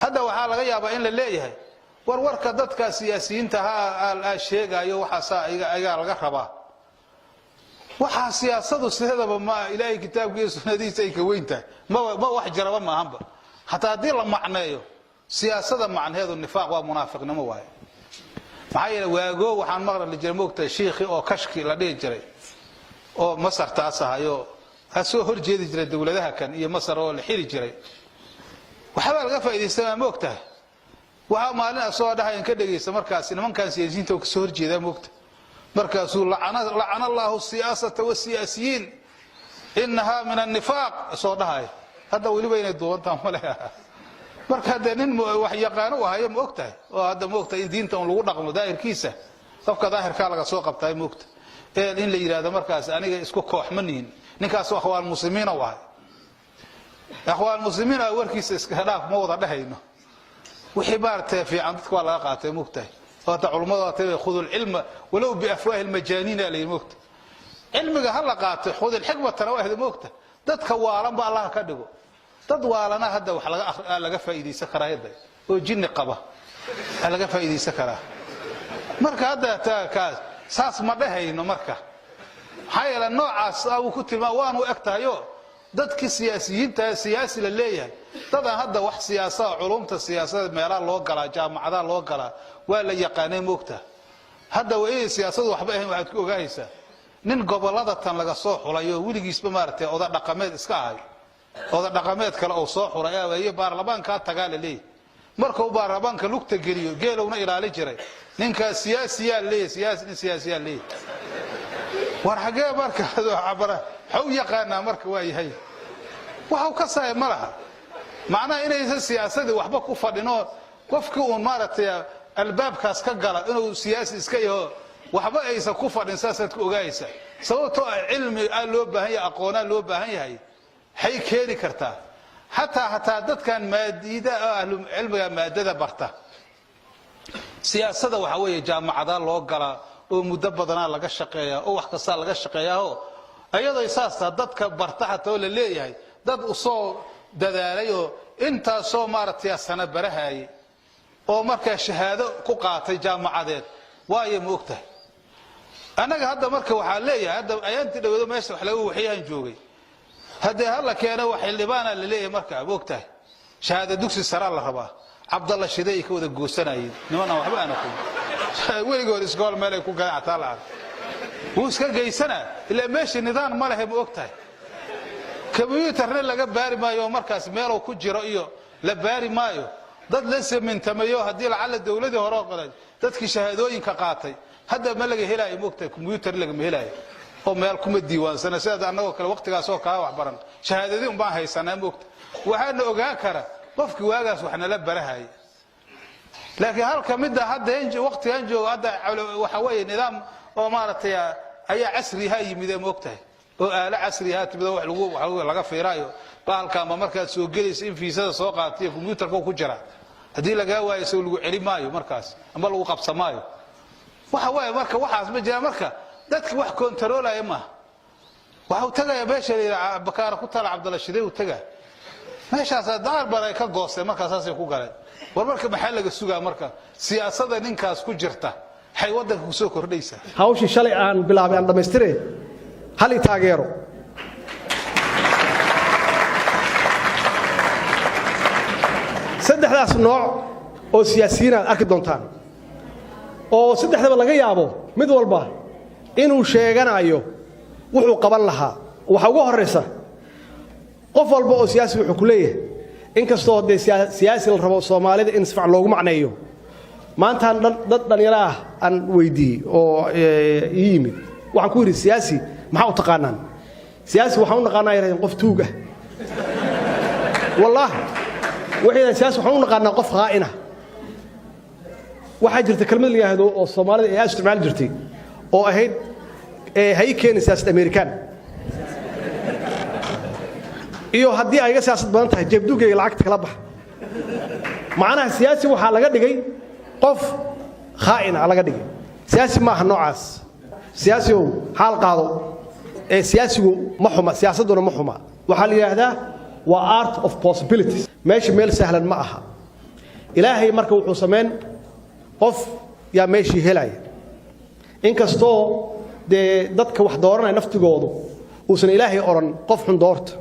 هذا وحال laga yaabaa in la leeyahay warwarka dadka siyaasiyiinta ha sheegayo waxa ayaga laga rabaa waxa siyaasadu sidaba ma ilaahay kitaabkiisa sunnadiisa ay ka weyntahay ma wax jaraba ma ahanba hatta hadii la macneeyo siyaasada macneedu nifaaq waa munaafiqnimo waay maxaa yeelay waago waxaan maqlay jirmoogta sheekhi oo kashki la dhigi jiray oo Masar taasahayo asoo horjeedi jiray dawladaha kan iyo Masar oo la xiri jiray waxa laga faa'iideysan moogtahay waxa maalin soo dhahay in ka dhageysa markaas nimankan siyaasiyiinta oo ka soo horjeeda moogta markaas uu la'ana Allahu siyasata wa siyasiyin innaha min an-nifaq soo dhahay hada waliba inay doontaan malaha marka nin wax yaqaan oo hayo moogtahay oo hada moogtahay diinta oo lagu dhaqmo daahirkiisa qofka daahirka laga soo qabtay moogta in la yiraahdo markaas aniga isku kooxmaniin ninkaas waa xawaan muslimiin oo ah أخوان المسلمين أولكيس إسكهلاف موضع دهينه وحبارته في عن تقوى الله قاته مكته وتعلموا خذوا العلم ولو بأفواه المجانين اللي مكته علمك هلا قاته خذ الحكمة ترى واحد مكته تتكوارن بالله كدقو تدوالنا هذا وحلا لقى فايدي سكره هذا وجن قبه لقى فايدي سكره مركه هذا تاكاس ساس ما دهينه مركه هاي النوع أو كتير ما وانو أكتايو dadka siyaasiyiinta siyaasi la leeyahay dada hadda wax siyaasada culumta siyaasada meelaha loo galaa jaamacadaha loo galaa waa la yaqaanay moogta hadda way siyaasadu waxba ahayn waxaad ku ogaaysaa nin gobolada tan laga soo xulayo wiligiisba maartay oda dhaqameed iska ahay oda dhaqameed kale oo soo xulaya way baarlamaanka tagaa leey marka uu baarlamaanka lugta geliyo geelowna ilaali jiray ninka siyaasiya leey war xagee marka cabara حو يقانا مرك وايهي وحو كساي ملها معناه إنه السياسة وحبا كفادينو قفكو مارتي الباب كاس كغلا إنه سياسي اسكايو وحبا ايسا كفادين ساسات اوغايسا سوتو علمي لو باهي اقونا لو باهي هي كيري كرتا حتى دد كان ماديده اهل علمي مادده برتا سياسه waxa weeye jaamacada loo gala oo muddo badana laga shaqeeyaa oo wax kasta laga shaqeeyaa ayadoo isaasta dadka bartaxta oo la leeyahay dad u soo dadaalayo inta soo maartay sana barahay oo marka shahaado ku qaatay jaamacadeed waayo moogtahay anaga hadda marka waxa leeyahay hadda ayaantii dhawado meesha wax lagu waxyaan joogay hadda hal keena wax xildhibaana la leeyahay marka moogtahay shahaado dugsi sare la rabaa Abdullah Shiday ka wada goosanayay nimana waxba aan ku weligood iskool meel ay ku ganaactaa la وسك جيسنا إلا ماشي نظام ما له بوقتها كمبيوتر laga baari maayo markaas meel uu ku jiro iyo la baari maayo dad leysa min tamayo hadii la cala dawladda hore qoray dadkii shahaadooyinka qaatay hadda ma laga helay moogtay computer laga ma helay oo meel kuma diiwaansan sida anagoo kale waqtigaas oo ka wax baran shahaadadii un baan haysanaa moogtay waxaan ogaan kara qofkii waagaas waxna la barahay laakiin halka midda hadda waqtigan joogo hadda waxa weeye nidaam oo maartay ayaa casriha yimid moogtahay oo aala casriha tibada wax laga fiiraayo baalka ma markaad soo gelayso in fiisada soo qaatay computerka ku jira hadii laga waayo soo lagu celi maayo markaas ama lagu qabsamaayo waxa weeye marka waxaas ma jira marka dadka wax controlaya ma waxa uu tagay beesha Bakaar ku tala Abdullah Shiday uu tagaa meeshaas daar baray ka goostay markaas ay ku galeen war marka maxaa laga sugaa marka siyaasadda ninkaas ku jirta hay wadanka ku soo kordhaysa hawshii shalay aan bilaabay aan dhameystirey hal taageero saddexdaas nooc oo siyaasiyiin aad arki doontaan oo saddexdaba laga yaabo mid walba inuu sheeganayo wuxuu qaban lahaa waxa ugu horeysa qof walba oo siyaasi wuxuu ku leeyahay in kastoo hadii siyaasi la rabo Soomaalida in sifc loogu macneeyo maanta dad dhalinyaro ah aan weydii oo yimid waxaan ku yiri siyaasi maxaa u taqaanaan siyaasi waxaan u naqaanaa inay qof tuug ah wallahi wixii siyaasi waxaan u naqaanaa qof qaa'ina waxa jirta kelmad la yiraahdo oo Soomaalida ay isticmaal jirtay oo ahayd hay keenay siyaasad American iyo hadii ay siyaasad badan tahay jabduugay lacagta kala bax macnaha siyaasi waxa laga dhigay qof khaa'in laga dhigay siyaasi ma aha noocaas siyaasi oo xal qaado siyaasigu ma xuma siyaasaduna ma xuma waxa la yiraahdaa waa art of possibilities meesha meel sahlan ma aha ilaahay marka wuxuu sameyn qof yaa meeshii helaya inkastoo dadka wax dooranaya naftigoodu uusan ilaahay oran qof xun doorta